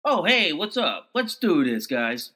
Oh, hey, what's up? Let's do this, guys.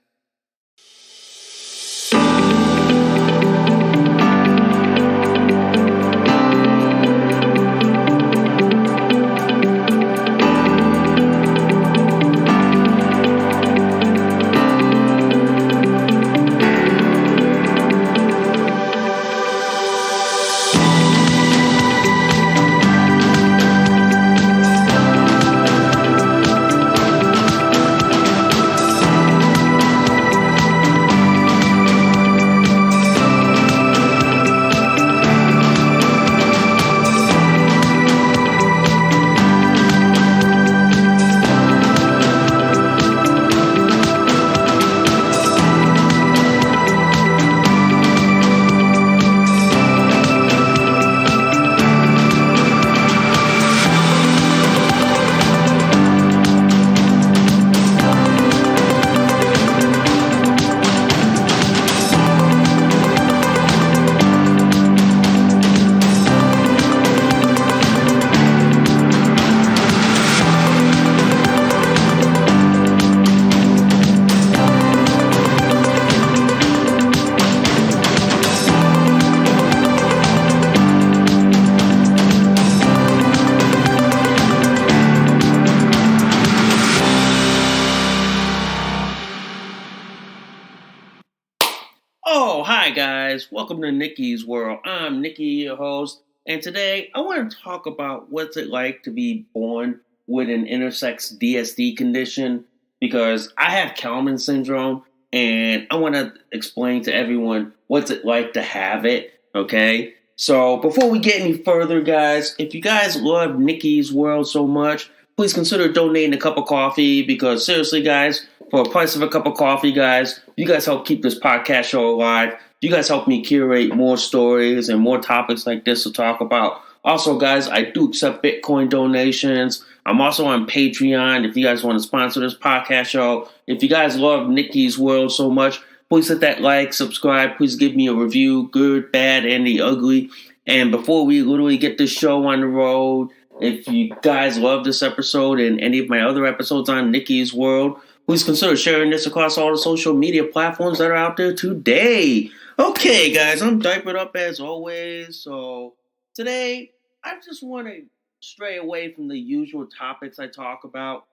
Oh, hi, guys. Welcome to Nikki's World. I'm Nikki, your host, and today I want to talk about what's it like to be born with an intersex DSD condition because I have Kallmann syndrome, and I want to explain to everyone what's it like to have it, okay? So before we get any further, guys, if you guys love Nikki's World so much, please consider donating a cup of coffee because seriously, guys, for the price of a cup of coffee, guys, you guys help keep this podcast show alive. You guys help me curate more stories and more topics like this to talk about. Also, guys, I do accept Bitcoin donations. I'm also on Patreon if you guys want to sponsor this podcast show. If you guys love Nikki's World so much, please hit that like, subscribe. Please give me a review, good, bad, and the ugly. And before we literally get this show on the road, if you guys love this episode and any of my other episodes on Nikki's World, please consider sharing this across all the social media platforms that are out there today. Okay, guys, I'm diapered up as always. So today, I just want to stray away from the usual topics I talk about.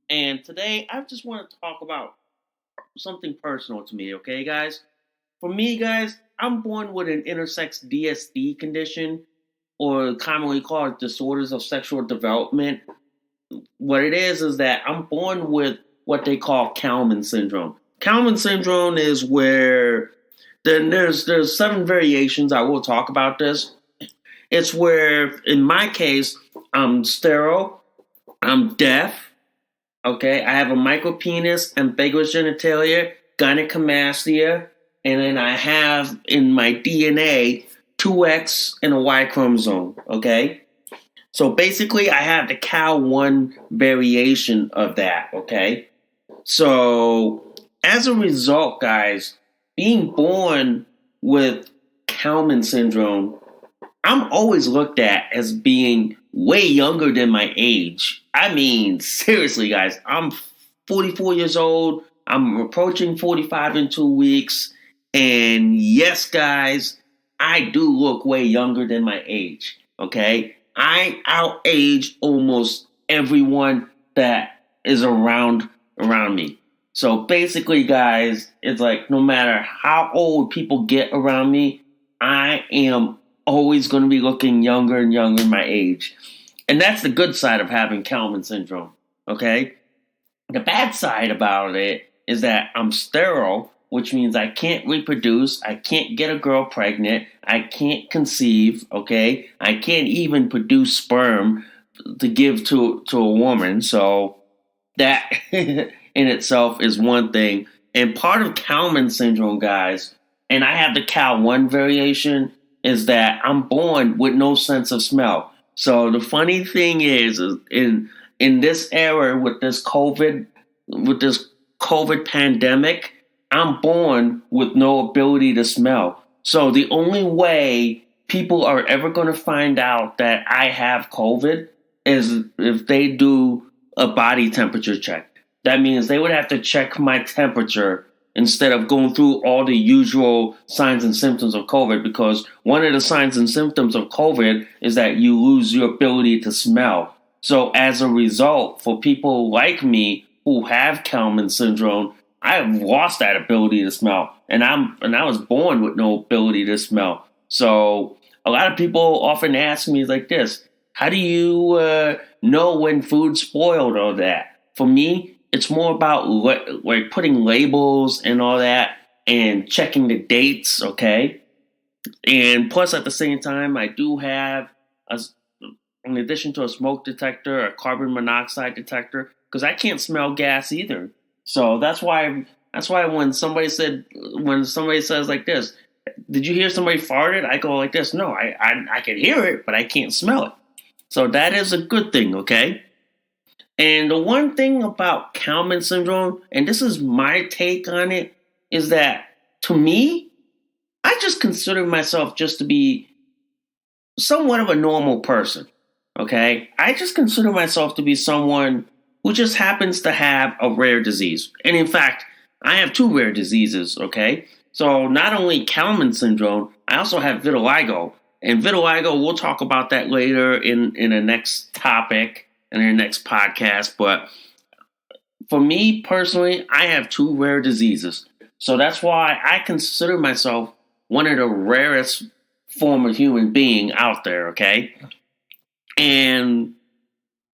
And today, I just want to talk about something personal to me, okay, guys? For me, guys, I'm born with an intersex DSD condition, or commonly called disorders of sexual development. What it is that I'm born with what they call Kallmann syndrome. Kallmann syndrome is where there's 7 variations. I will talk about this. It's where, in my case, I'm sterile, I'm deaf, okay, I have a micropenis, ambiguous genitalia, gynecomastia, and then I have in my DNA 2X and a Y chromosome, okay? So basically, I have the Cal1 variation of that, okay? So as a result, guys, being born with Kallmann syndrome, I'm always looked at as being way younger than my age. I mean, seriously, guys, I'm 44 years old. I'm approaching 45 in 2 weeks. And yes, guys, I do look way younger than my age, okay? I outage almost everyone that is around me. So basically, guys, it's like no matter how old people get around me, I am always going to be looking younger and younger in my age. And that's the good side of having Kallmann syndrome, okay? The bad side about it is that I'm sterile, which means I can't reproduce, I can't get a girl pregnant, I can't conceive, okay? I can't even produce sperm to give to a woman. So that in itself is one thing. And part of Kallmann syndrome, guys, and I have the Cal1 variation, is that I'm born with no sense of smell. So the funny thing is in this era with this COVID pandemic, I'm born with no ability to smell. So the only way people are ever going to find out that I have COVID is if they do a body temperature check. that means they would have to check my temperature instead of going through all the usual signs and symptoms of COVID, because one of the signs and symptoms of COVID is that you lose your ability to smell. So as a result, for people like me who have Kallmann syndrome, I have lost that ability to smell, and I was born with no ability to smell. So a lot of people often ask me like this: how do you know when food's spoiled or that? For me, it's more about like putting labels and all that and checking the dates, okay? And plus, at the same time, I do have, in addition to a smoke detector, a carbon monoxide detector, because I can't smell gas either. So that's why when somebody says like this, did you hear somebody farted? I go like this: no, I can hear it, but I can't smell it. So that is a good thing, okay? And the one thing about Kallmann syndrome, and this is my take on it, is that to me, I just consider myself just to be somewhat of a normal person, okay? I just consider myself to be someone who just happens to have a rare disease. And in fact, I have two rare diseases, okay? So not only Kallmann syndrome, I also have vitiligo. And vitiligo, we'll talk about that later in the next topic, in the next podcast. But for me personally, I have two rare diseases. So that's why I consider myself one of the rarest form of human being out there, okay? And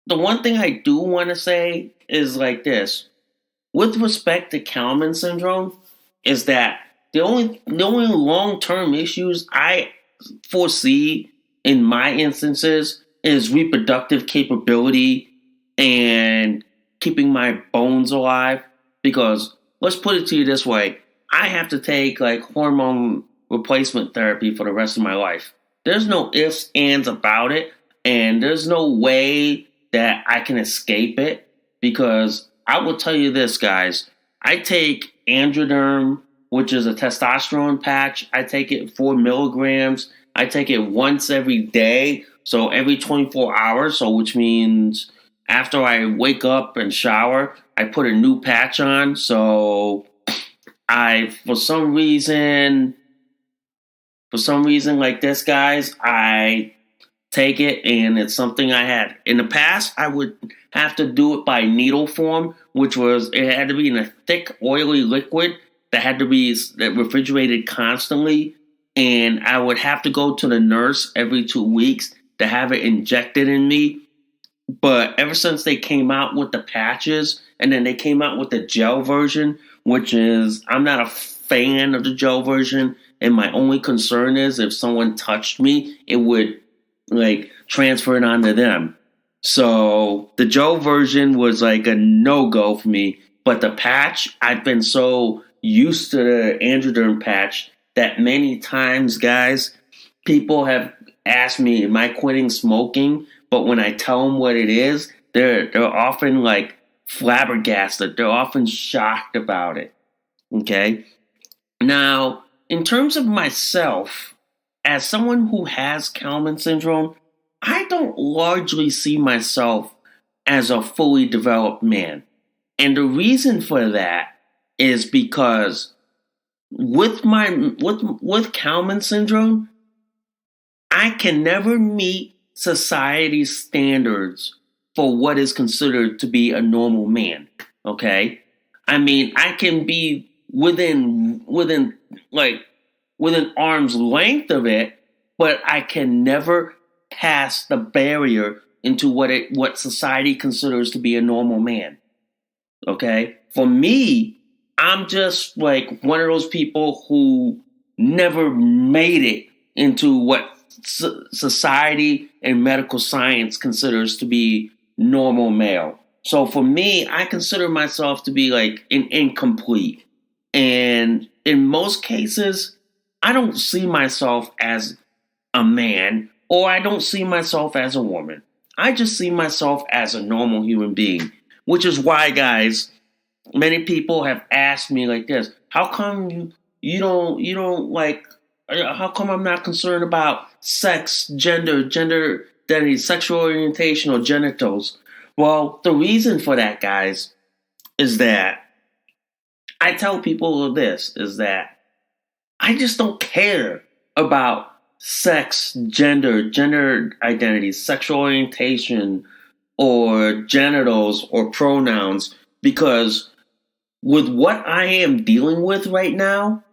the one thing I do want to say is like this. With respect to Kallmann syndrome, is that the only long-term issues I foresee in my instances is reproductive capability and keeping my bones alive. Because let's put it to you this way: I have to take like hormone replacement therapy for the rest of my life. There's no ifs, ands about it, and there's no way that I can escape it, because I will tell you this, guys. I take androderm, which is a testosterone patch. I take it 4 milligrams. I take it once every day, so every 24 hours. So which means after I wake up and shower, I put a new patch on. So for some reason like this, guys, I take it, and it's something I had. In the past, I would have to do it by needle form, it had to be in a thick, oily liquid that had to be refrigerated constantly, and I would have to go to the nurse every 2 weeks to have it injected in me. But ever since they came out with the patches, and then they came out with the gel version, which is, I'm not a fan of the gel version, and my only concern is if someone touched me, it would like transfer it onto them. So the gel version was like a no-go for me. But the patch, I've been so used to the androderm patch that many times, guys, people have asked me, am I quitting smoking? But when I tell them what it is, they're often like flabbergasted. They're often shocked about it. Okay? Now, in terms of myself, as someone who has Kallmann syndrome, I don't largely see myself as a fully developed man. And the reason for that is because with Kallmann syndrome, I can never meet society's standards for what is considered to be a normal man. Okay? I mean, I can be within arm's length of it, but I can never pass the barrier into what society considers to be a normal man. Okay? For me, I'm just like one of those people who never made it into what society and medical science considers to be normal male. So for me, I consider myself to be like incomplete. And in most cases, I don't see myself as a man, or I don't see myself as a woman. I just see myself as a normal human being, which is why, guys, many people have asked me like this: how come you don't like, how come I'm not concerned about sex, gender identity, sexual orientation, or genitals? Well, the reason for that, guys, is that I tell people this, is that I just don't care about sex, gender identity, sexual orientation, or genitals or pronouns, because with what I am dealing with right now,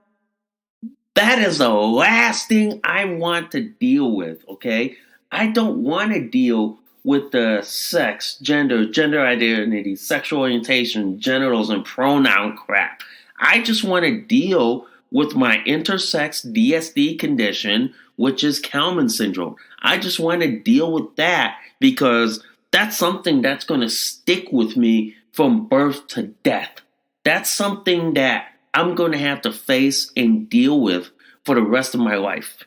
that is the last thing I want to deal with, okay? I don't want to deal with the sex, gender identity, sexual orientation, genitals, and pronoun crap. I just want to deal with my intersex DSD condition, which is Kallmann syndrome. I just want to deal with that because that's something that's going to stick with me from birth to death. That's something that I'm going to have to face and deal with for the rest of my life.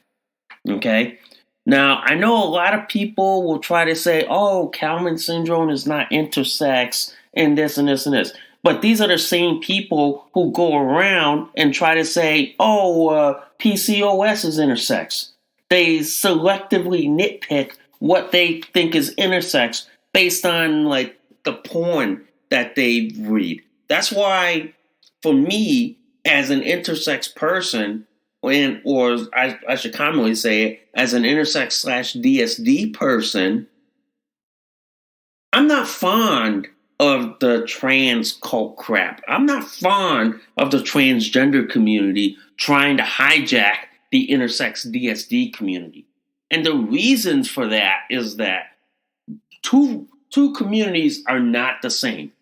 Okay? Now, I know a lot of people will try to say, oh, Kallmann syndrome is not intersex and this and this and this. But these are the same people who go around and try to say, oh, PCOS is intersex. They selectively nitpick what they think is intersex based on like the porn that they read. That's why, for me, as an intersex person, or I should commonly say it, as an intersex / DSD person, I'm not fond of the trans cult crap. I'm not fond of the transgender community trying to hijack the intersex DSD community. And the reasons for that is that two communities are not the same.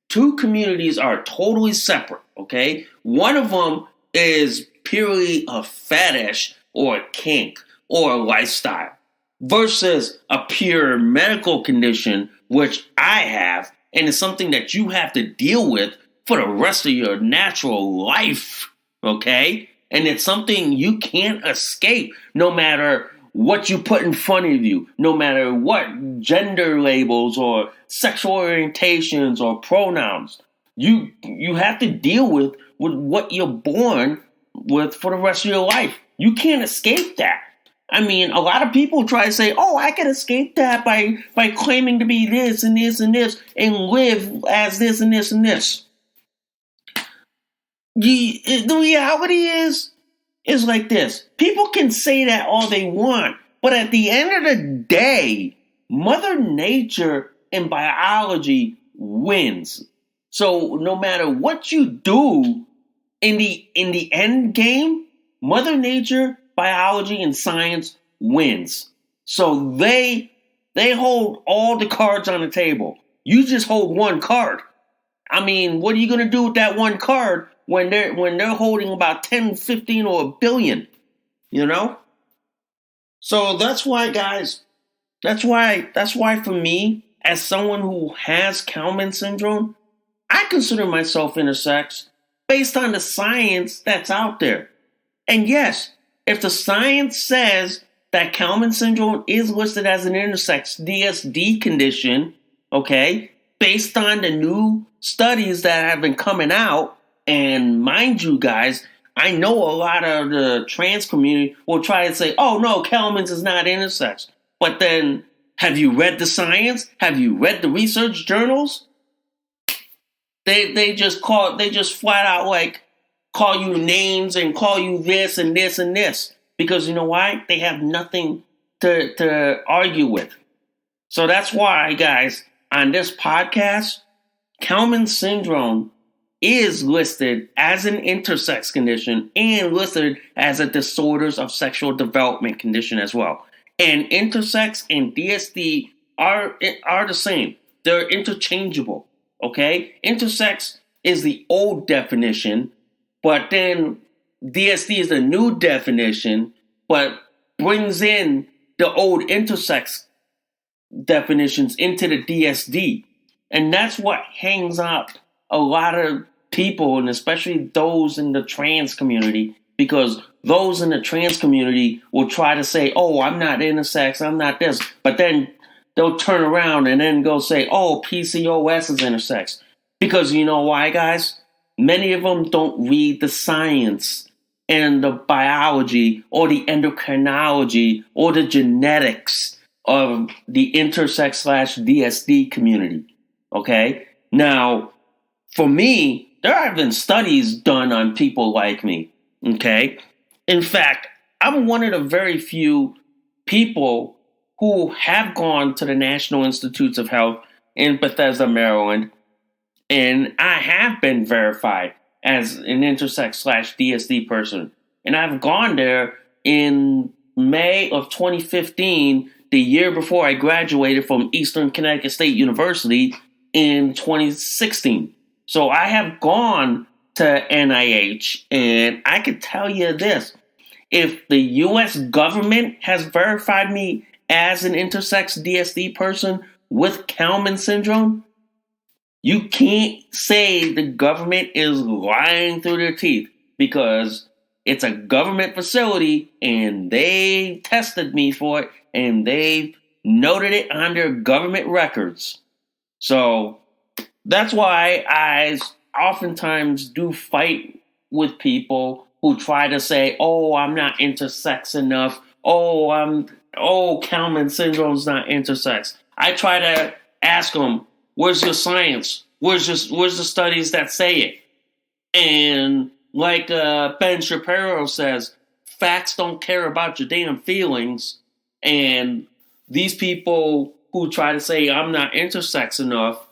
Two communities are totally separate, okay? One of them is purely a fetish or a kink or a lifestyle versus a pure medical condition, which I have, and it's something that you have to deal with for the rest of your natural life, okay? And it's something you can't escape no matter what you put in front of you, no matter what gender labels or sexual orientations or pronouns. You have to deal with what you're born with for the rest of your life. You can't escape that. I mean, a lot of people try to say, oh, I can escape that by claiming to be this and this and this and live as this and this and this. The reality is like this. People can say that all they want, but at the end of the day, Mother Nature and biology wins. So no matter what you do in the end game, Mother Nature, biology, and science wins. So they hold all the cards on the table. You just hold one card. I mean, what are you going to do with that one card when they're holding about 10, 15, or a billion? You know? So that's why, guys, that's why for me, as someone who has Kallmann syndrome, I consider myself intersex based on the science that's out there. And yes, if the science says that Kallmann syndrome is listed as an intersex DSD condition, okay, based on the new studies that have been coming out, and mind you guys, I know a lot of the trans community will try to say, oh no, Kallmann's is not intersex. But then, have you read the science? Have you read the research journals? They just flat out like call you names and call you this and this and this. Because you know why? They have nothing to argue with. So that's why, guys, on this podcast, Kallmann syndrome is listed as an intersex condition and listed as a disorders of sexual development condition as well. And intersex and DSD are the same. They're interchangeable, okay? Intersex is the old definition, but then DSD is the new definition, but brings in the old intersex definitions into the DSD. And that's what hangs up a lot of people, and especially those in the trans community, because those in the trans community will try to say, oh, I'm not intersex, I'm not this. But then they'll turn around and then go say, oh, PCOS is intersex. Because you know why, guys? Many of them don't read the science and the biology or the endocrinology or the genetics of the intersex / DSD community. Okay? Now, For me, there have been studies done on people like me. Okay? In fact, I'm one of the very few people who have gone to the National Institutes of Health in Bethesda, Maryland, and I have been verified as an intersex slash DSD person. And I've gone there in May of 2015, the year before I graduated from Eastern Connecticut State University in 2016. So I have gone to NIH, and I could tell you this. If the U.S. government has verified me as an intersex DSD person with Kallmann syndrome, you can't say the government is lying through their teeth, because it's a government facility and they tested me for it and they noted it on their government records. So that's why I oftentimes do fight with people who try to say, "Oh, I'm not intersex enough. Kallmann syndrome's not intersex." I try to ask them, "Where's your science? Where's the studies that say it?" And like Ben Shapiro says, facts don't care about your damn feelings. And these people who try to say I'm not intersex enough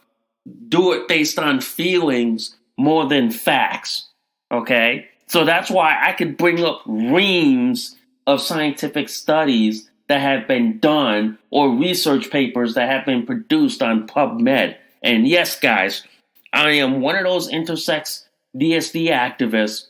do it based on feelings more than facts. Okay? So that's why I could bring up reams of scientific studies that have been done or research papers that have been produced on PubMed. And yes, guys, I am one of those intersex DSD activists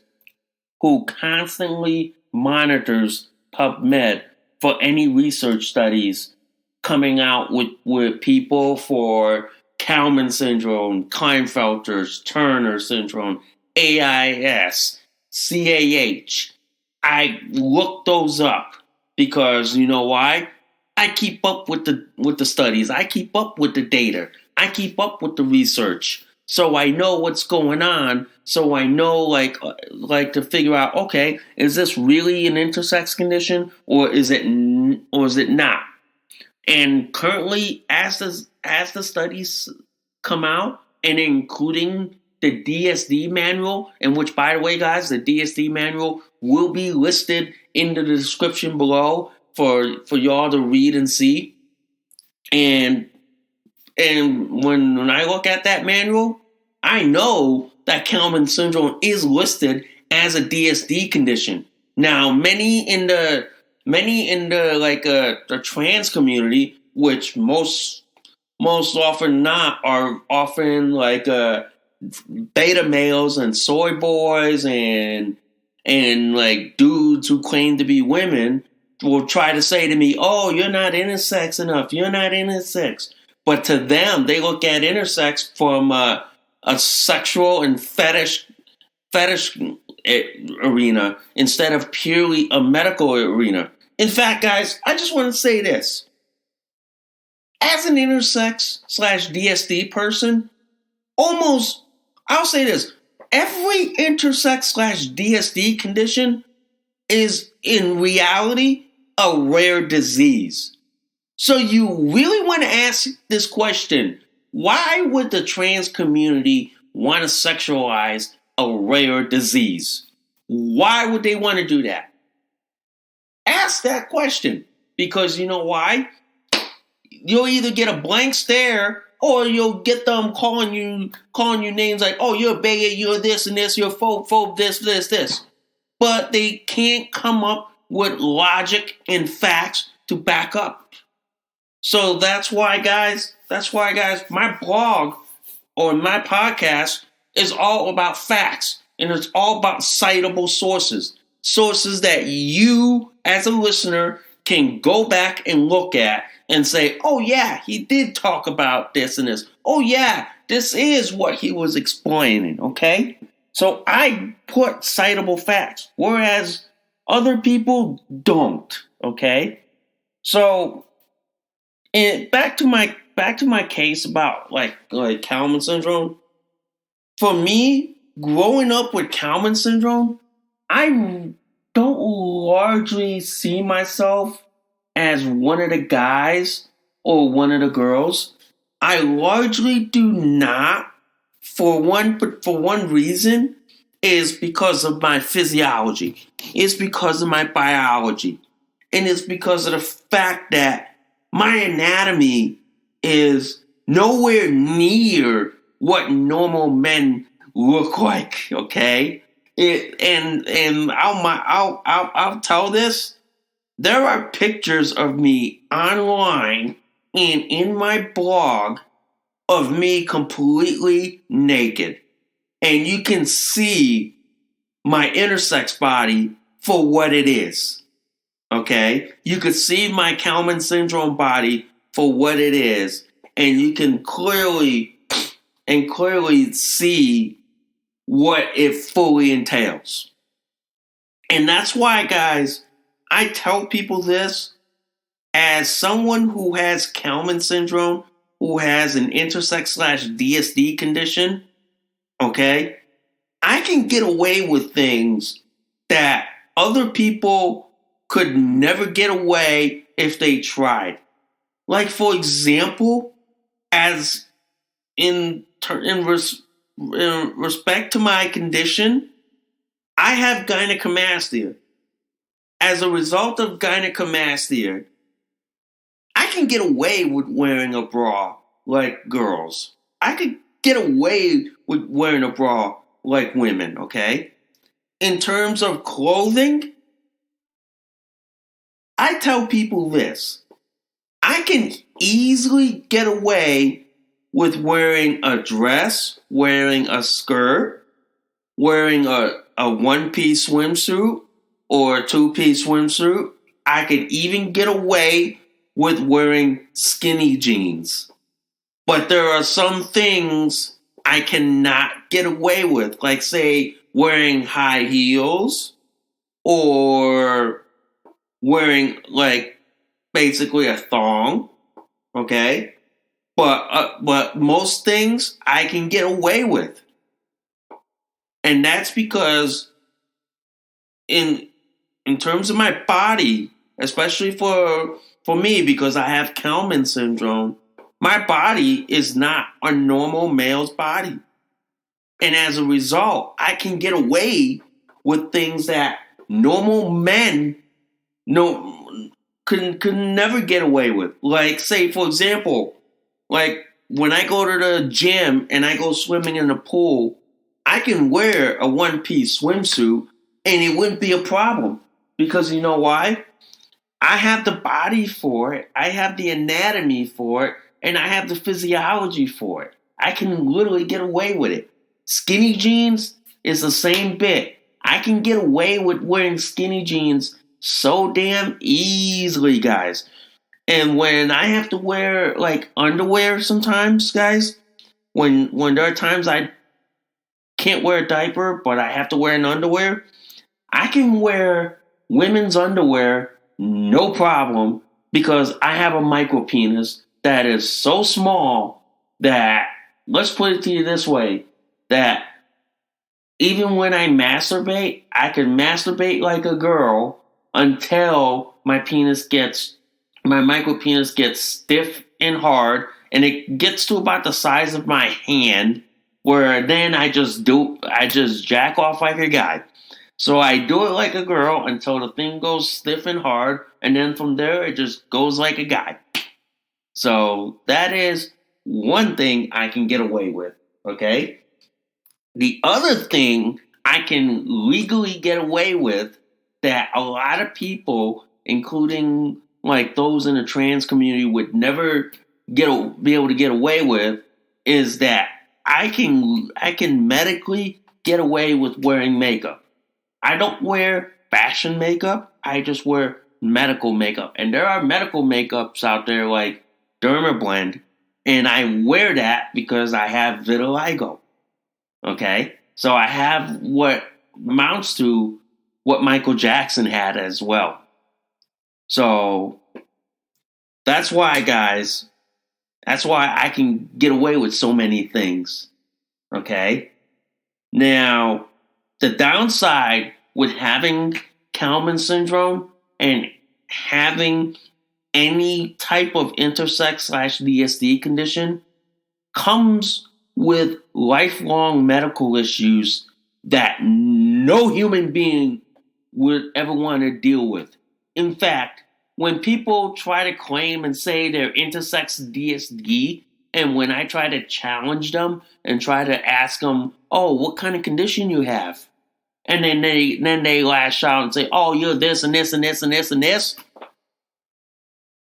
who constantly monitors PubMed for any research studies coming out with people for Kallmann syndrome, Klinefelter's, Turner syndrome, AIS, CAH. I look those up because you know why? I keep up with the studies. I keep up with the data. I keep up with the research. So I know what's going on. So I know like to figure out, okay, is this really an intersex condition or is it not? And currently, as the studies come out, and including the DSD manual, in which, by the way, guys, the DSD manual will be listed in the description below for y'all to read and see. And when I look at that manual, I know that Kallmann syndrome is listed as a DSD condition. Now, many in the the trans community, which most often not, are often like beta males and soy boys and like dudes who claim to be women, will try to say to me, "Oh, you're not intersex enough. You're not intersex." But to them, they look at intersex from a sexual and fetish arena instead of purely a medical arena. In fact, guys, I just want to say this. As an intersex slash DSD person, I'll say this, every intersex slash DSD condition is in reality a rare disease. So you really want to ask this question: why would the trans community want to sexualize a rare disease? Why would they want to do that? Ask that question, because you know why? You'll either get a blank stare or you'll get them calling you names like, "Oh, you're a bigot, you're this and this, you're phobe, this. But they can't come up with logic and facts to back up. So that's why, guys, my blog or my podcast is all about facts, and it's all about citable sources that you as a listener can go back and look at and say, "Oh yeah, he did talk about this and this. Oh yeah, this is what he was explaining," okay? So I put citable facts, whereas other people don't, okay? So, and back to my case about like Kallmann syndrome. For me, growing up with Kallmann syndrome, I don't largely see myself as one of the guys or one of the girls. I largely do not for one reason is because of my physiology. It's because of my biology. And it's because of the fact that my anatomy is nowhere near what normal men look like, okay? I'll tell this. There are pictures of me online and in my blog of me completely naked. And you can see my intersex body for what it is. Okay? You can see my Kallmann syndrome body for what it is. And you can clearly see what it fully entails. And that's why, guys, I tell people this as someone who has Kallmann syndrome, who has an intersex / DSD condition, okay? I can get away with things that other people could never get away if they tried. Like, for example, as in respect to my condition, I have gynecomastia. As a result of gynecomastia, I can get away with wearing a bra like girls. I could get away with wearing a bra like women, okay? In terms of clothing, I tell people this. I can easily get away with wearing a dress, wearing a skirt, wearing a one-piece swimsuit or a two-piece swimsuit. I could even get away with wearing skinny jeans. But there are some things I cannot get away with, like, say, wearing high heels or wearing, like, basically a thong, okay? But most things I can get away with. And that's because in terms of my body, especially for me, because I have Kallmann syndrome, my body is not a normal male's body. And as a result, I can get away with things that normal men could never get away with. Like, say, for example, like when I go to the gym and I go swimming in the pool, I can wear a one-piece swimsuit and it wouldn't be a problem. Because you know why? I have the body for it. I have the anatomy for it. And I have the physiology for it. I can literally get away with it. Skinny jeans is the same bit. I can get away with wearing skinny jeans so damn easily, guys. And when I have to wear like underwear sometimes, guys, when there are times I can't wear a diaper, but I have to wear an underwear, I can wear women's underwear no problem because I have a micro penis that is so small that, let's put it to you this way, that even when I masturbate, I can masturbate like a girl until my micro penis gets stiff and hard, and it gets to about the size of my hand, where then I just jack off like a guy. So I do it like a girl until the thing goes stiff and hard, and then from there it just goes like a guy. So that is one thing I can get away with, okay? The other thing I can legally get away with that a lot of people, including like those in the trans community, would never be able to get away with is that I can medically get away with wearing makeup. I don't wear fashion makeup. I just wear medical makeup. And there are medical makeups out there like Dermablend. And I wear that because I have vitiligo. Okay? So I have what amounts to what Michael Jackson had as well. So that's why, guys, that's why I can get away with so many things. Okay? Now, the downside with having Kallmann syndrome and having any type of intersex / DSD condition comes with lifelong medical issues that no human being would ever want to deal with. In fact, when people try to claim and say they're intersex DSD, and when I try to challenge them and try to ask them, "Oh, what kind of condition you have?" and then they lash out and say, "Oh, you're this and this and this and this and this."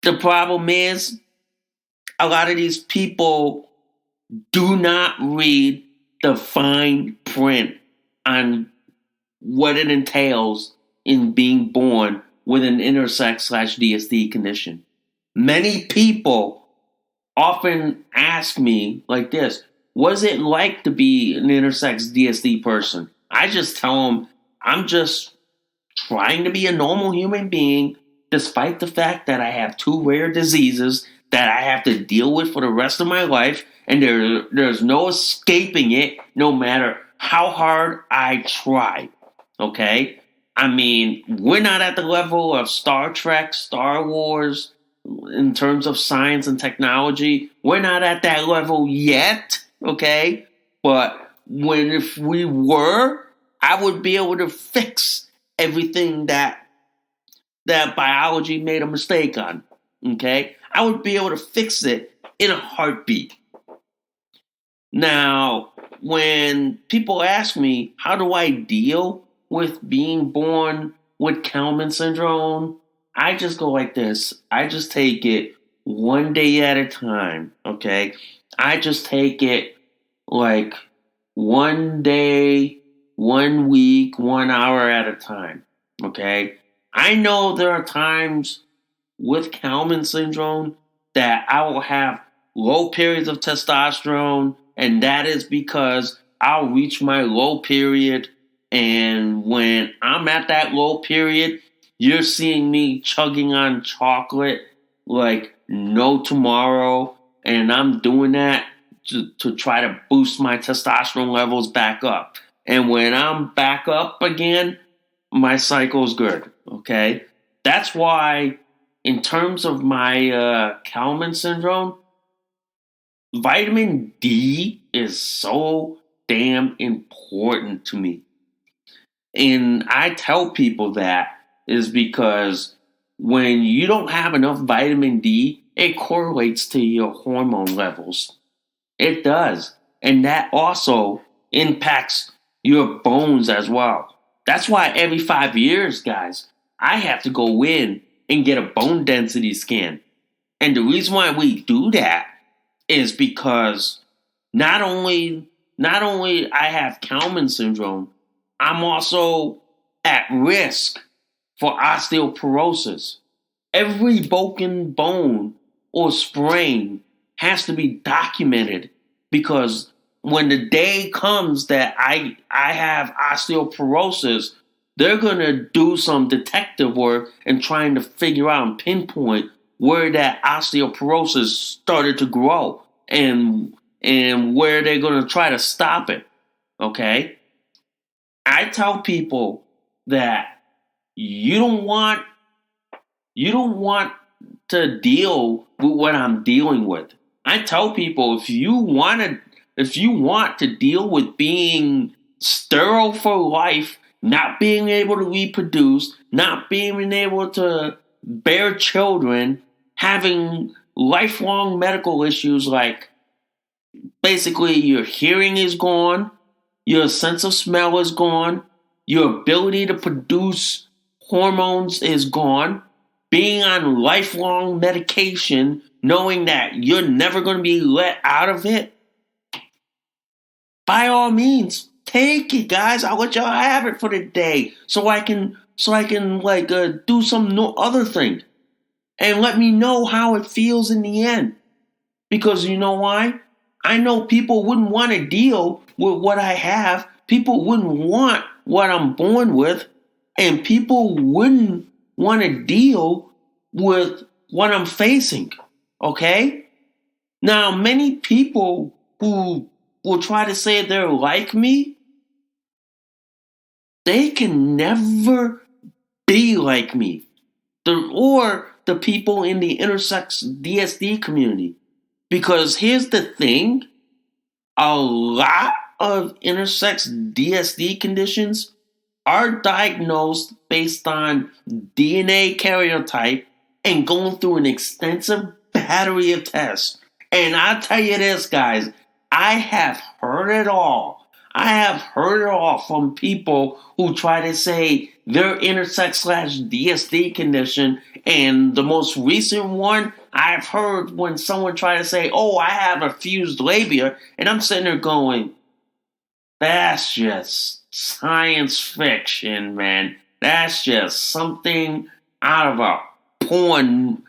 The problem is, a lot of these people do not read the fine print on what it entails in being born with an intersex/DSD condition. Many people often ask me like this: what is it like to be an intersex DSD person? I just tell them I'm just trying to be a normal human being, despite the fact that I have 2 rare diseases that I have to deal with for the rest of my life, and there's no escaping it, no matter how hard I try. Okay? I mean, we're not at the level of Star Trek, Star Wars, in terms of science and technology. We're not at that level yet, okay? But if we were, I would be able to fix everything that biology made a mistake on, okay? I would be able to fix it in a heartbeat. Now, when people ask me, how do I deal with being born with Kallmann syndrome, I just go like this. I just take it one day at a time, okay? I just take it like one day, 1 week, 1 hour at a time, okay? I know there are times with Kallmann syndrome that I will have low periods of testosterone, and that is because I'll reach my low period, and when I'm at that low period, you're seeing me chugging on chocolate like no tomorrow, and I'm doing that to try to boost my testosterone levels back up. And when I'm back up again, my cycle's good, okay? That's why, in terms of my Kallmann syndrome, vitamin D is so damn important to me. And I tell people that is because when you don't have enough vitamin D, it correlates to your hormone levels. It does. And that also impacts your bones as well. That's why every 5 years, guys, I have to go in and get a bone density scan. And the reason why we do that is because not only I have Kallmann syndrome, I'm also at risk for osteoporosis. Every broken bone or sprain has to be documented, because when the day comes that I have osteoporosis, they're going to do some detective work and trying to figure out and pinpoint where that osteoporosis started to grow and where they're going to try to stop it. Okay? I tell people that you don't want to deal with what I'm dealing with. I tell people if you want to deal with being sterile for life, not being able to reproduce, not being able to bear children, having lifelong medical issues like basically your hearing is gone, your sense of smell is gone, your ability to produce hormones is gone, being on lifelong medication, knowing that you're never going to be let out of it, by all means, take it, guys. I'll let y'all have it for the day, so I can do some other thing, and let me know how it feels in the end. Because you know why? I know people wouldn't want to deal with what I have. People wouldn't want what I'm born with, and people wouldn't want to deal with what I'm facing. Okay? Now, many people who will try to say they're like me, they can never be like me. Or the people in the intersex DSD community. Because here's the thing, a lot of intersex DSD conditions are diagnosed based on DNA karyotype and going through an extensive battery of tests. And I'll tell you this, guys, I have heard it all. I have heard it all from people who try to say their intersex / DSD condition. And the most recent one I've heard when someone tried to say, oh, I have a fused labia. And I'm sitting there going, that's just science fiction, man. That's just something out of a porn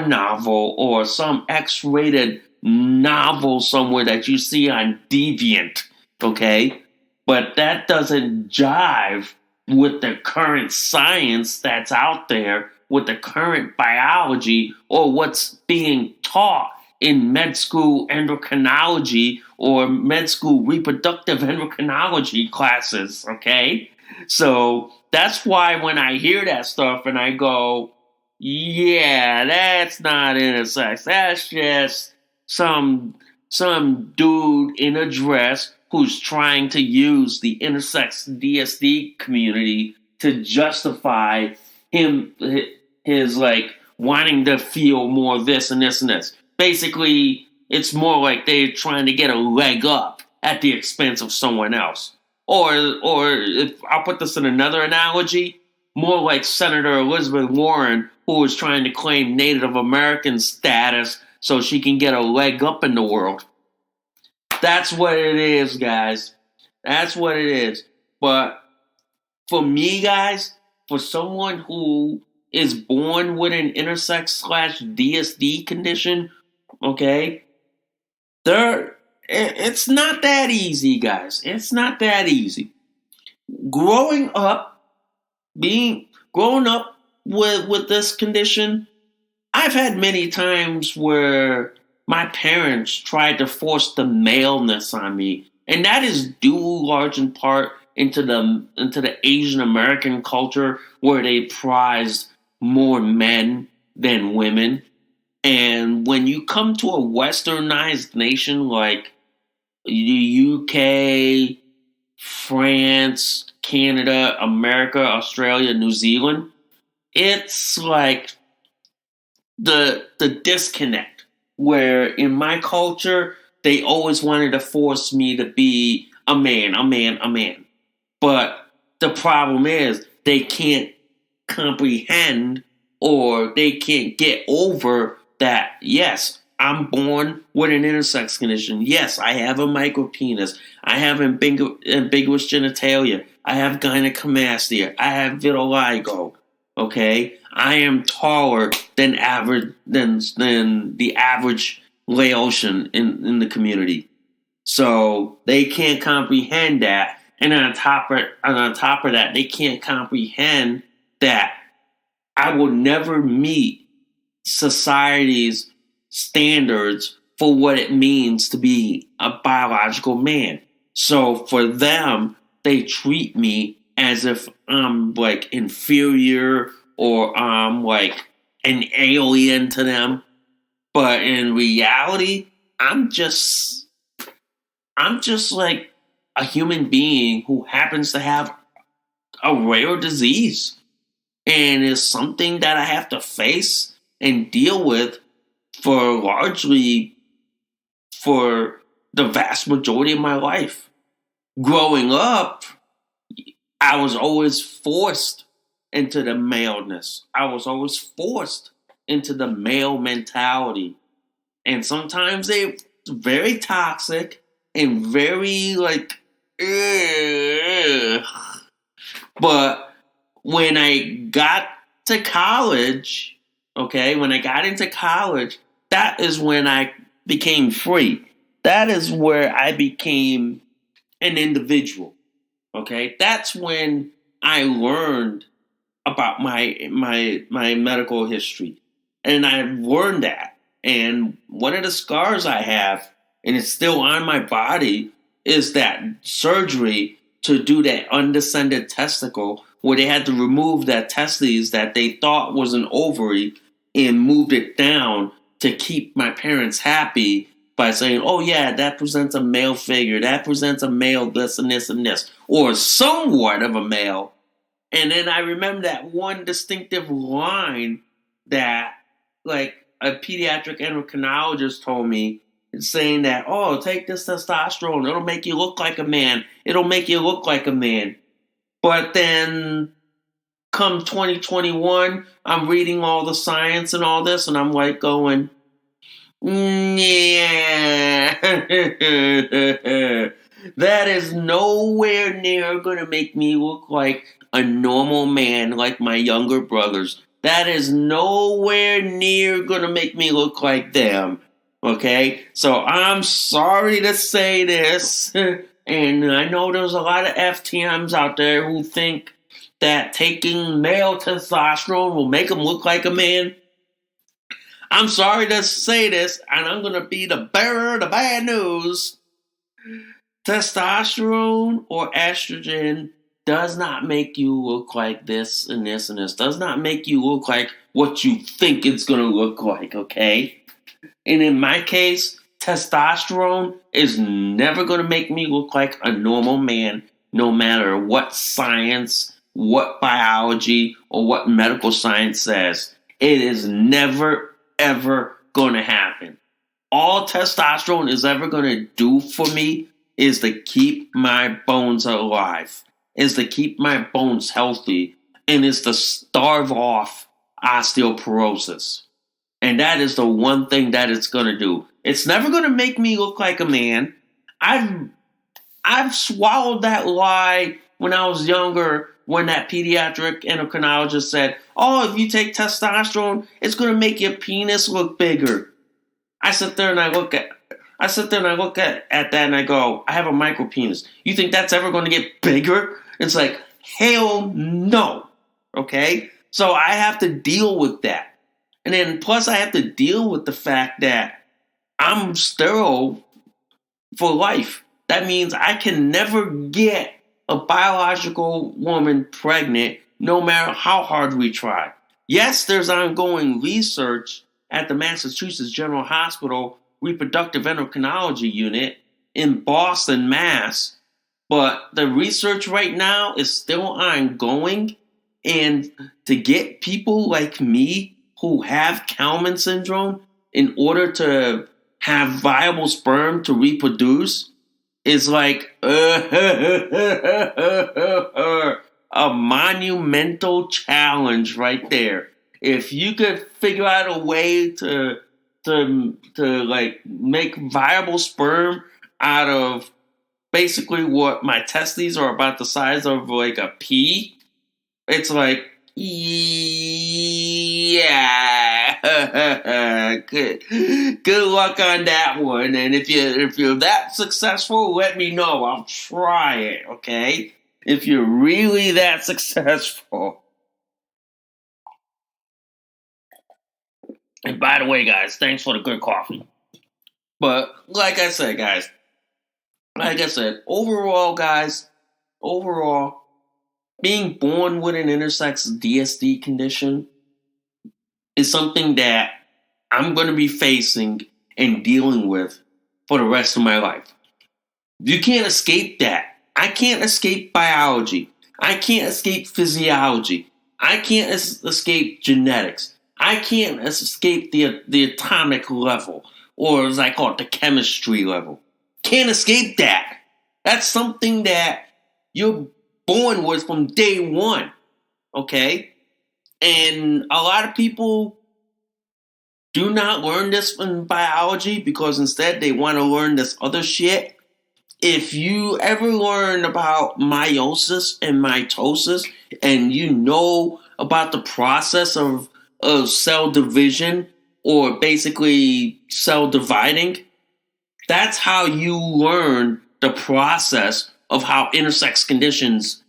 novel or some X-rated novel somewhere that you see on Deviant, okay? But that doesn't jive with the current science that's out there, with the current biology, or what's being taught in med school endocrinology or med school reproductive endocrinology classes, okay? So that's why when I hear that stuff and I go, yeah, that's not intersex. That's just some dude in a dress who's trying to use the intersex DSD community to justify his like wanting to feel more this and this and this. Basically, it's more like they're trying to get a leg up at the expense of someone else. Or if I'll put this in another analogy, more like Senator Elizabeth Warren, who is trying to claim Native American status so she can get a leg up in the world. That's what it is, guys. That's what it is. But for me, guys, for someone who is born with an intersex / DSD condition, okay, it's not that easy, guys. It's not that easy. Growing up with this condition, I've had many times where my parents tried to force the maleness on me, and that is due large in part into the Asian American culture where they prized more men than women. And when you come to a westernized nation like the UK, France, Canada, America, Australia, New Zealand, it's like the disconnect where in my culture they always wanted to force me to be a man. But the problem is they can't comprehend or they can't get over that, yes, I'm born with an intersex condition. Yes, I have a micropenis. I have ambiguous genitalia. I have gynecomastia. I have vitiligo. Okay, I am taller than the average Laotian in the community. So they can't comprehend that, and on top of that, they can't comprehend that I will never meet society's standards for what it means to be a biological man. So for them, they treat me as if I'm like inferior or I'm like an alien to them. But in reality, I'm just like a human being who happens to have a rare disease. And it's something that I have to face and deal with for the vast majority of my life. Growing up, I was always forced into the maleness. I was always forced into the male mentality. And sometimes they're very toxic and very like, ugh. But when I got to college, that is when I became free. That is where I became an individual. Okay, that's when I learned about my medical history, and I learned that. And one of the scars I have, and it's still on my body, is that surgery to do that undescended testicle, where they had to remove that testes that they thought was an ovary and moved it down to keep my parents happy by saying, oh yeah, that presents a male figure, that presents a male this and this and this, or somewhat of a male. And then I remember that one distinctive line that, like, a pediatric endocrinologist told me, saying that, oh, take this testosterone, it'll make you look like a man, it'll make you look like a man. But then, come 2021, I'm reading all the science and all this, and I'm like going, yeah, that is nowhere near going to make me look like a normal man like my younger brothers. That is nowhere near going to make me look like them. Okay? So I'm sorry to say this, and I know there's a lot of FTMs out there who think that taking male testosterone will make them look like a man. I'm sorry to say this, and I'm going to be the bearer of the bad news. Testosterone or estrogen does not make you look like this and this and this. Does not make you look like what you think it's going to look like, okay? And in my case, testosterone is never going to make me look like a normal man, no matter what science, what biology, or what medical science says. It is never, ever going to happen. All testosterone is ever going to do for me is to keep my bones alive, is to keep my bones healthy, and is to starve off osteoporosis. And that is the one thing that it's going to do. It's never going to make me look like a man. I've swallowed that lie when I was younger, when that pediatric endocrinologist said, oh, if you take testosterone, it's going to make your penis look bigger. I sit there and I look at that and I go, I have a micro penis. You think that's ever going to get bigger? It's like, hell no. Okay? So I have to deal with that. And then plus I have to deal with the fact that I'm sterile for life. That means I can never get a biological woman pregnant no matter how hard we try. Yes, there's ongoing research at the Massachusetts General Hospital Reproductive Endocrinology Unit in Boston, Mass. But the research right now is still ongoing. And to get people like me who have Kallmann syndrome in order to have viable sperm to reproduce is like a monumental challenge right there. If you could figure out a way to like make viable sperm out of basically what my testes are about the size of like a pea, it's like, yeah, good luck on that one. And if you're that successful, let me know. I'll try it, okay? If you're really that successful. And by the way, guys, thanks for the good coffee. But like I said, overall, being born with an intersex DSD condition is something that I'm going to be facing and dealing with for the rest of my life. You can't escape that. I can't escape biology. I can't escape physiology. I can't escape genetics. I can't escape the atomic level, or as I call it, the chemistry level. Can't escape that. That's something that you're born with from day one, okay? And a lot of people do not learn this in biology because instead they want to learn this other shit. If you ever learn about meiosis and mitosis and you know about the process of cell division or basically cell dividing, that's how you learn the process of how intersex conditions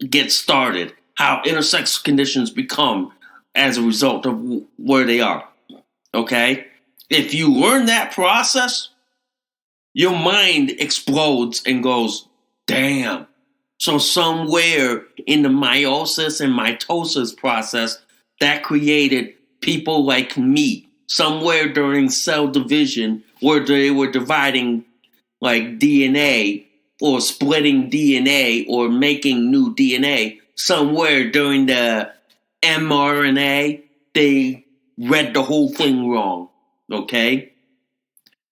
get started, how intersex conditions become as a result of where they are. Okay? If you learn that process, your mind explodes and goes, damn. So somewhere in the meiosis and mitosis process, that created people like me. somewhere during cell division where they were dividing like DNA or splitting DNA or making new DNA, somewhere during the mRNA, they read the whole thing wrong. Okay?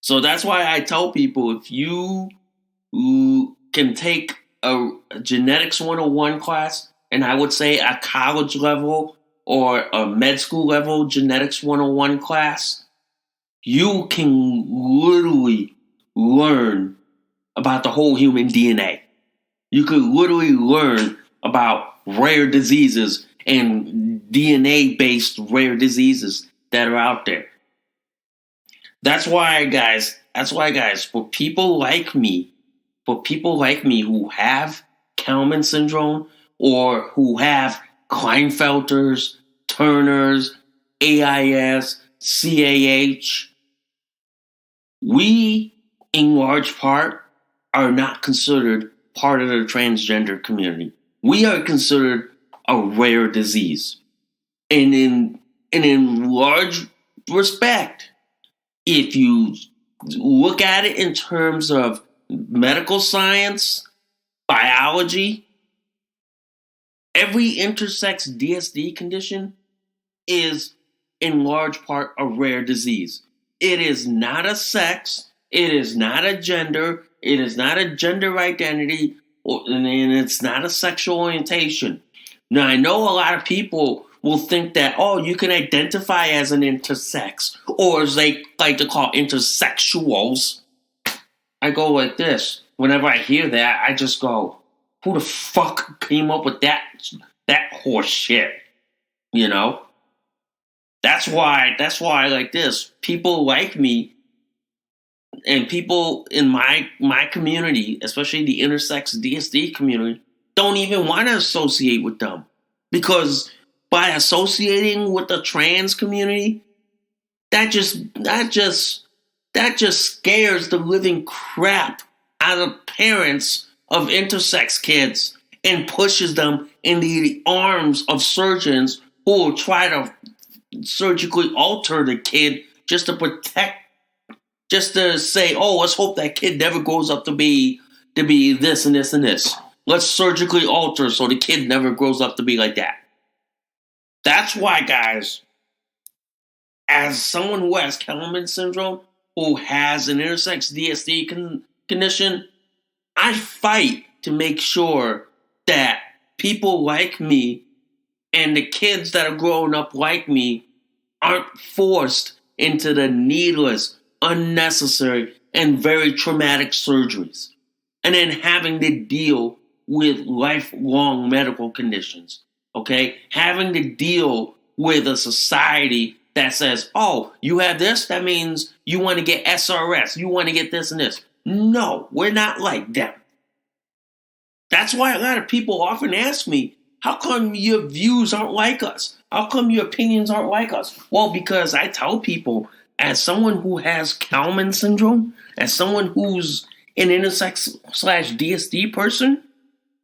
So that's why I tell people, if you can take a genetics 101 class, and I would say a college level or a med school level genetics 101 class, you can literally learn about the whole human DNA. You could literally learn about rare diseases and DNA-based rare diseases that are out there. That's why, guys, for people like me who have Kallmann syndrome or who have Klinefelters, Turners, AIS, CAH, we, in large part, are not considered part of the transgender community. We are considered a rare disease. And in large respect, if you look at it in terms of medical science, biology, every intersex DSD condition is in large part a rare disease. It is not a sex, it is not a gender, it is not a gender identity, and it's not a sexual orientation. Now, I know a lot of people will think that, oh, you can identify as an intersex, or as they like to call intersexuals. I go like this. Whenever I hear that, I just go, who the fuck came up with that horse shit? You know? That's why like this. People like me and people in my community, especially the intersex DSD community, don't even want to associate with them. Because by associating with the trans community, that just scares the living crap out of parents of intersex kids and pushes them into the arms of surgeons who will try to surgically alter the kid just to say, oh, let's hope that kid never grows up to be this and this and this. Let's surgically alter so the kid never grows up to be like that. That's why, guys, as someone who has Kallmann syndrome, who has an intersex DSD condition, I fight to make sure that people like me and the kids that are growing up like me aren't forced into the needless, unnecessary, and very traumatic surgeries, and then having to deal with lifelong medical conditions, okay? Having to deal with a society that says, oh, you have this, that means you want to get SRS, you want to get this and this. No, we're not like them. That's why a lot of people often ask me, how come your views aren't like us? How come your opinions aren't like us? Well, because I tell people, as someone who has Kallmann syndrome, as someone who's an intersex / DSD person,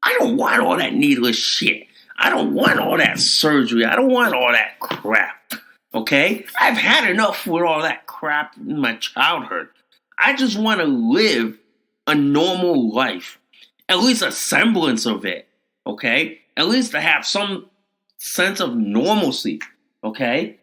I don't want all that needless shit. I don't want all that surgery. I don't want all that crap. Okay? I've had enough with all that crap in my childhood. I just want to live a normal life. At least a semblance of it. Okay? At least to have some sense of normalcy. Okay?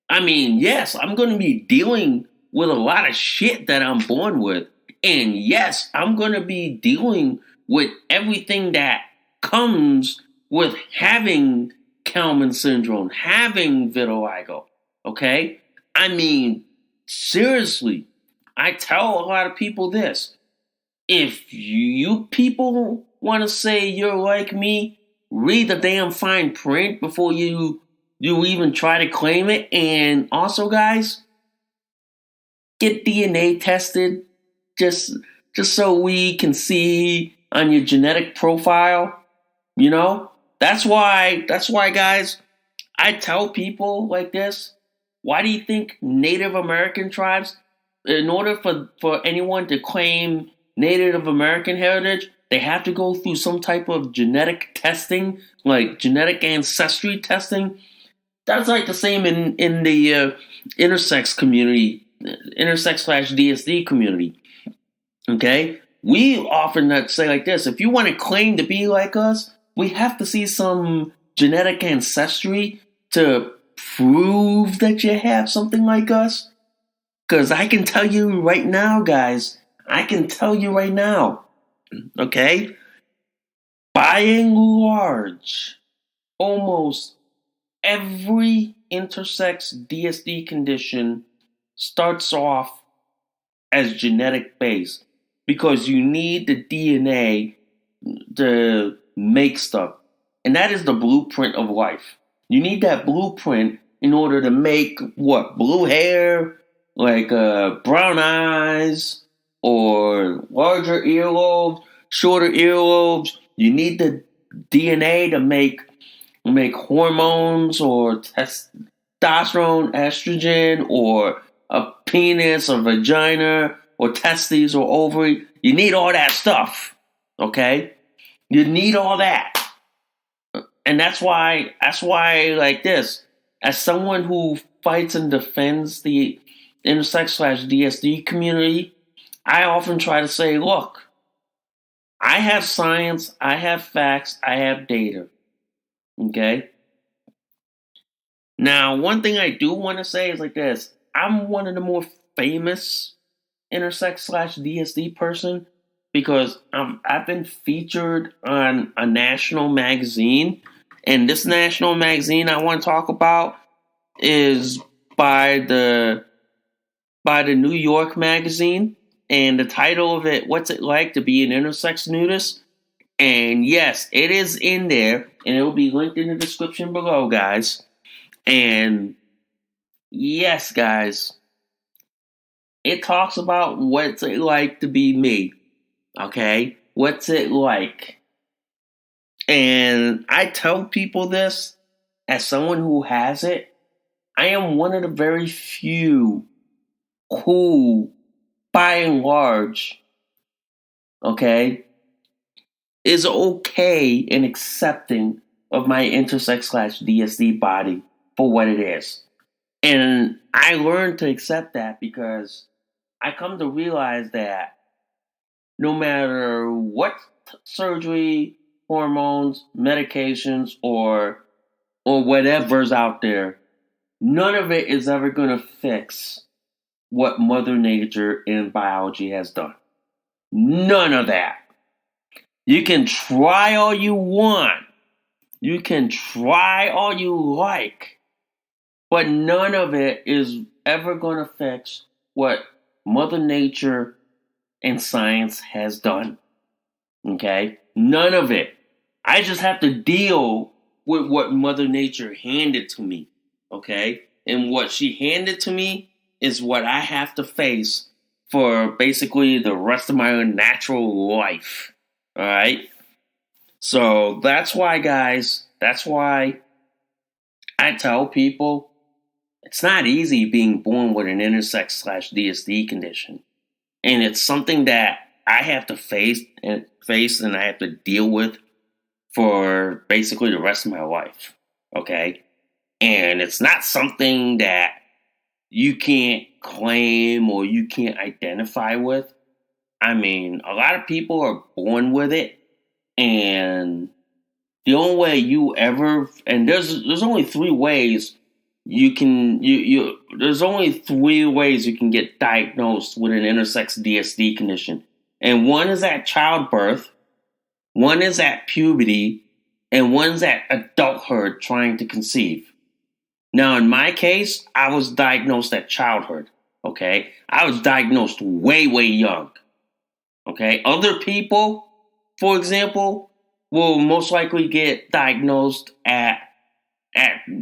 I mean, yes, I'm going to be dealing with a lot of shit that I'm born with. And yes, I'm going to be dealing with everything that comes with having Kallmann syndrome, having vitiligo. Okay? I mean, seriously, I tell a lot of people this. If you people want to say you're like me, read the damn fine print before you even try to claim it. And also, guys, get DNA tested just so we can see on your genetic profile. You know? That's why, guys, I tell people like this. Why do you think Native American tribes, in order for anyone to claim Native American heritage, they have to go through some type of genetic testing, like genetic ancestry testing? That's like the same in the intersex community, intersex/DSD community. Okay, we often say like this: if you want to claim to be like us, we have to see some genetic ancestry to prove that you have something like us. Because I can tell you right now, guys, I can tell you right now, okay, by and large, almost every intersex DSD condition starts off as genetic based because you need the DNA to make stuff. And that is the blueprint of life. You need that blueprint in order to make what? Blue hair, like brown eyes, or larger earlobes, shorter earlobes. You need the DNA to make hormones or testosterone, estrogen, or a penis, a vagina, or testes, or ovary. You need all that stuff, okay? You need all that. And that's why, like this, as someone who fights and defends the intersex/DSD community, I often try to say, look, I have science, I have facts, I have data. Okay? Now, one thing I do want to say is like this. I'm one of the more famous intersex/DSD person because I've been featured on a national magazine. And this national magazine I want to talk about is by the New York magazine. And the title of it, What's It Like to Be an Intersex Nudist? And yes, it is in there, and it will be linked in the description below, guys. And yes, guys, it talks about what's it like to be me. Okay? What's it like? And I tell people this as someone who has it. I am one of the very few who, by and large, okay, is okay and accepting of my intersex/DSD body for what it is. And I learned to accept that because I come to realize that no matter what surgery, hormones, medications, or whatever's out there, none of it is ever going to fix what Mother Nature and biology has done. None of that. You can try all you want. You can try all you like. But none of it is ever going to fix what Mother Nature and science has done. Okay? None of it. I just have to deal with what Mother Nature handed to me. Okay? And what she handed to me is what I have to face for basically the rest of my natural life. All right? So that's why, guys, that's why I tell people it's not easy being born with an intersex/DSD condition. And it's something that I have to face and I have to deal with for basically the rest of my life. Okay? And it's not something that you can't claim or you can't identify with. I mean, a lot of people are born with it, and the only way you ever, and there's only three ways you can there's only three ways you can get diagnosed with an intersex DSD condition. And one is at childbirth, one is at puberty, and one's at adulthood trying to conceive. Now, in my case, I was diagnosed at childhood, okay? I was diagnosed way, way young, okay? Other people, for example, will most likely get diagnosed at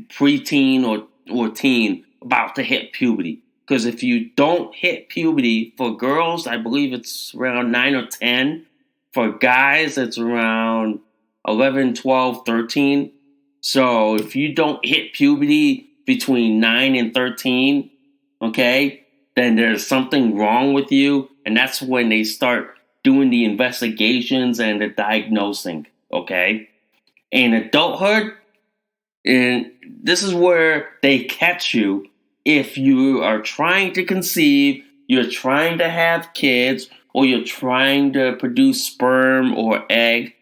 preteen or teen, about to hit puberty. Because if you don't hit puberty, for girls, I believe it's around 9 or 10. For guys, it's around 11, 12, 13. So if you don't hit puberty between 9 and 13, okay, then there's something wrong with you. And that's when they start doing the investigations and the diagnosing, okay? And adulthood And this is where they catch you if you are trying to conceive, you're trying to have kids, or you're trying to produce sperm or egg,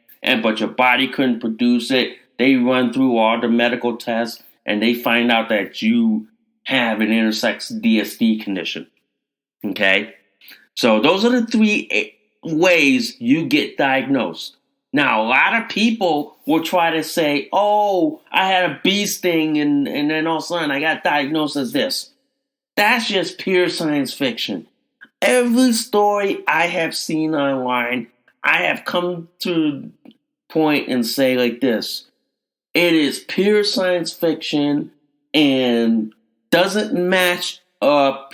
but your body couldn't produce it. They run through all the medical tests and they find out that you have an intersex DSD condition. Okay? So those are the three ways you get diagnosed. Now, a lot of people will try to say, oh, I had a bee sting and then all of a sudden I got diagnosed as this. That's just pure science fiction. Every story I have seen online, I have come to a point and say like this. It is pure science fiction and doesn't match up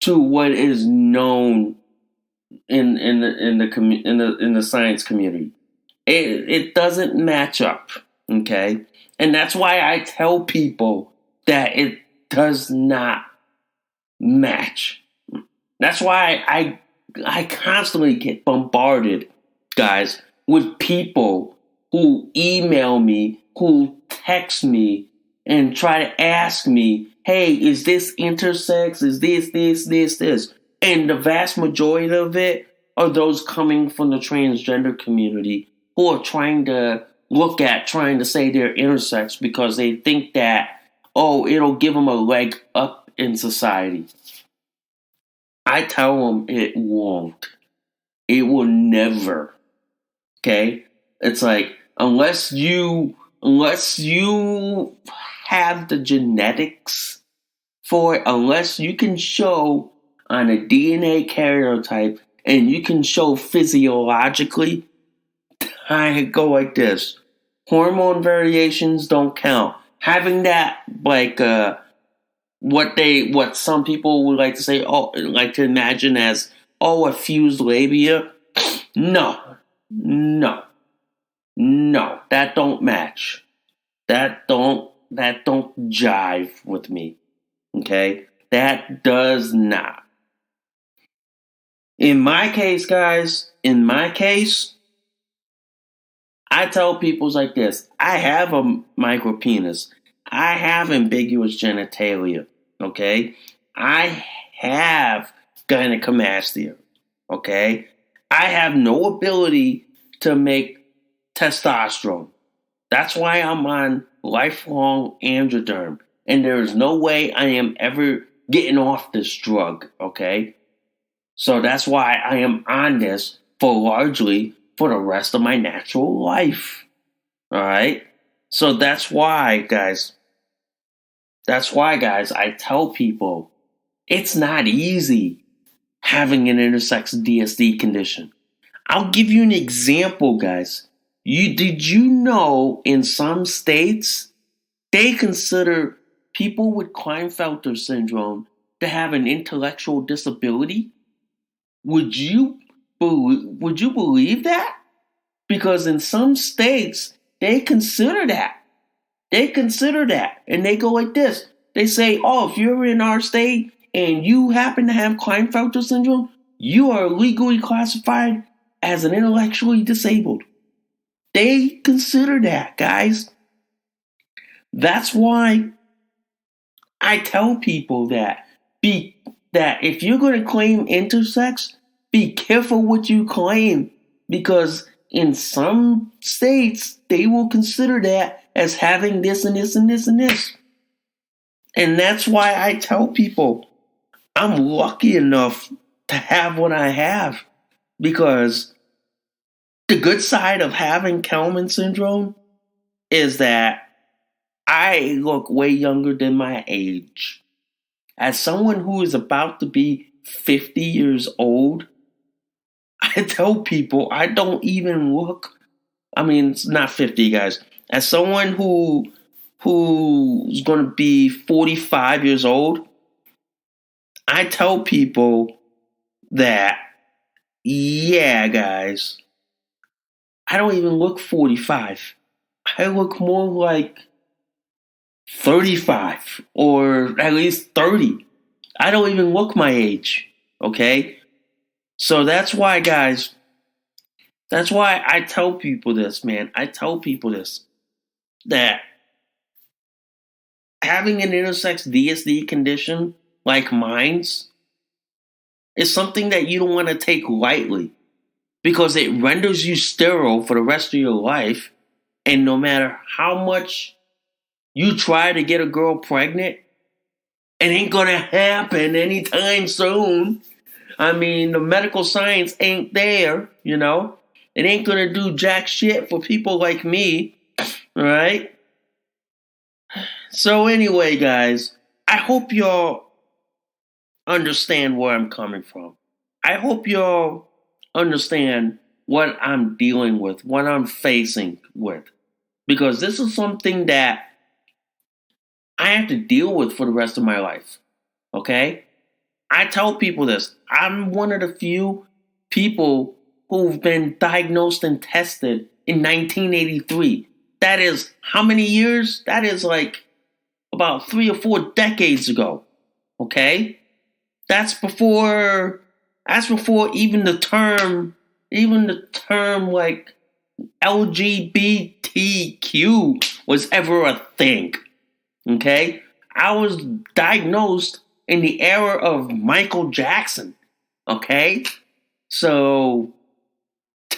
to what is known in the science community. It doesn't match up, okay? And that's why I tell people that it does not match. That's why I constantly get bombarded, guys, with people who email me, who text me, and try to ask me, hey, is this intersex? Is this? And the vast majority of it are those coming from the transgender community who are trying to say they're intersex because they think that, oh, it'll give them a leg up in society. I tell them it won't. It will never. Okay? It's like, unless you have the genetics for it, unless you can show on a DNA karyotype and you can show physiologically, I go like this. Hormone variations don't count. Having that, like, what some people would like to say, like to imagine as, a fused labia. No, that don't match. That don't jive with me. Okay? That does not. In my case, guys, I tell people like this. I have a micro penis. I have ambiguous genitalia. Okay? I have gynecomastia. Okay? I have no ability to make testosterone. That's why I'm on lifelong androderm. And there is no way I am ever getting off this drug. Okay? So that's why I am on this largely for the rest of my natural life. All right? So that's why, guys, I tell people it's not easy having an intersex DSD condition. I'll give you an example, guys. Did you know in some states they consider people with Klinefelter syndrome to have an intellectual disability? Would you believe that? Because in some states, they consider that. And they go like this. They say, oh, if you're in our state and you happen to have Klinefelter syndrome, you are legally classified as an intellectually disabled. They consider that, guys. That's why I tell people that if you're going to claim intersex, be careful what you claim, because in some states they will consider that as having this and this and this and this. And that's why I tell people I'm lucky enough to have what I have, because the good side of having Kallmann syndrome is that I look way younger than my age. As someone who is about to be 50 years old, I tell people I don't even look. I mean, it's not 50, guys. As someone who's going to be 45 years old, I tell people that, yeah, guys, I don't even look 45. I look more like 35 or at least 30. I don't even look my age, okay? So that's why, guys, that's why I tell people this, man. I tell people this, that having an intersex DSD condition like mine's is something that you don't want to take lightly because it renders you sterile for the rest of your life. And no matter how much you try to get a girl pregnant, it ain't going to happen anytime soon. I mean, the medical science ain't there, you know. It ain't going to do jack shit for people like me, right? So anyway, guys, I hope y'all understand where I'm coming from. I hope y'all understand what I'm dealing with, what I'm facing with. Because this is something that I have to deal with for the rest of my life. Okay? I tell people this. I'm one of the few people who've been diagnosed and tested in 1983. That is how many years? That is like about 3 or 4 decades ago. Okay? That's before even the term like LGBTQ was ever a thing. Okay? I was diagnosed in the era of Michael Jackson. Okay? So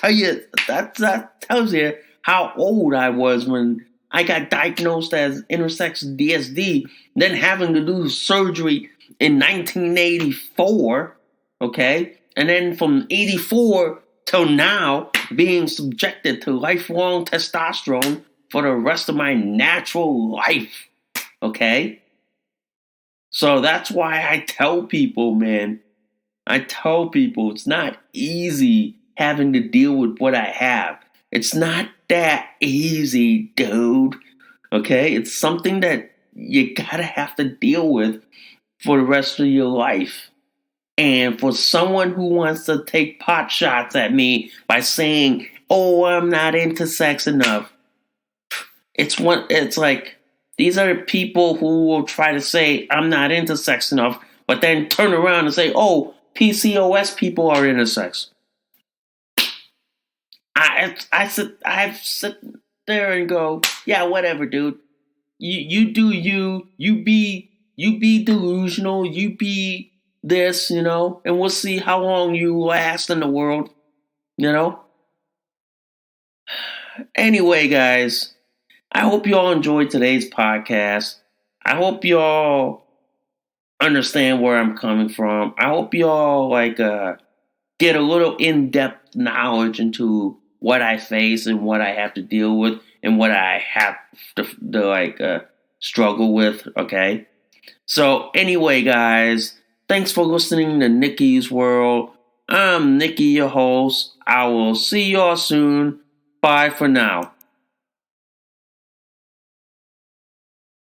that tells you how old I was when I got diagnosed as intersex DSD, then having to do surgery in 1984, okay? And then from 84 till now, being subjected to lifelong testosterone for the rest of my natural life, okay? So that's why I tell people, man, it's not easy having to deal with what I have. It's not that easy, dude. Okay? It's something that you gotta have to deal with for the rest of your life. And for someone who wants to take pot shots at me by saying, "Oh, I'm not into sex enough," it's like these are people who will try to say I'm not into sex enough, but then turn around and say, "Oh, PCOS people are intersex." I sit there and go, yeah, whatever, dude. You do you be delusional, you be this, you know, and we'll see how long you last in the world, you know. Anyway, guys, I hope you all enjoyed today's podcast. I hope you all understand where I'm coming from. I hope you all get a little in-depth knowledge into what I face and what I have to deal with and what I have to struggle with, okay? So anyway, guys, thanks for listening to Nikki's World. I'm Nikki, your host. I will see y'all soon. Bye for now.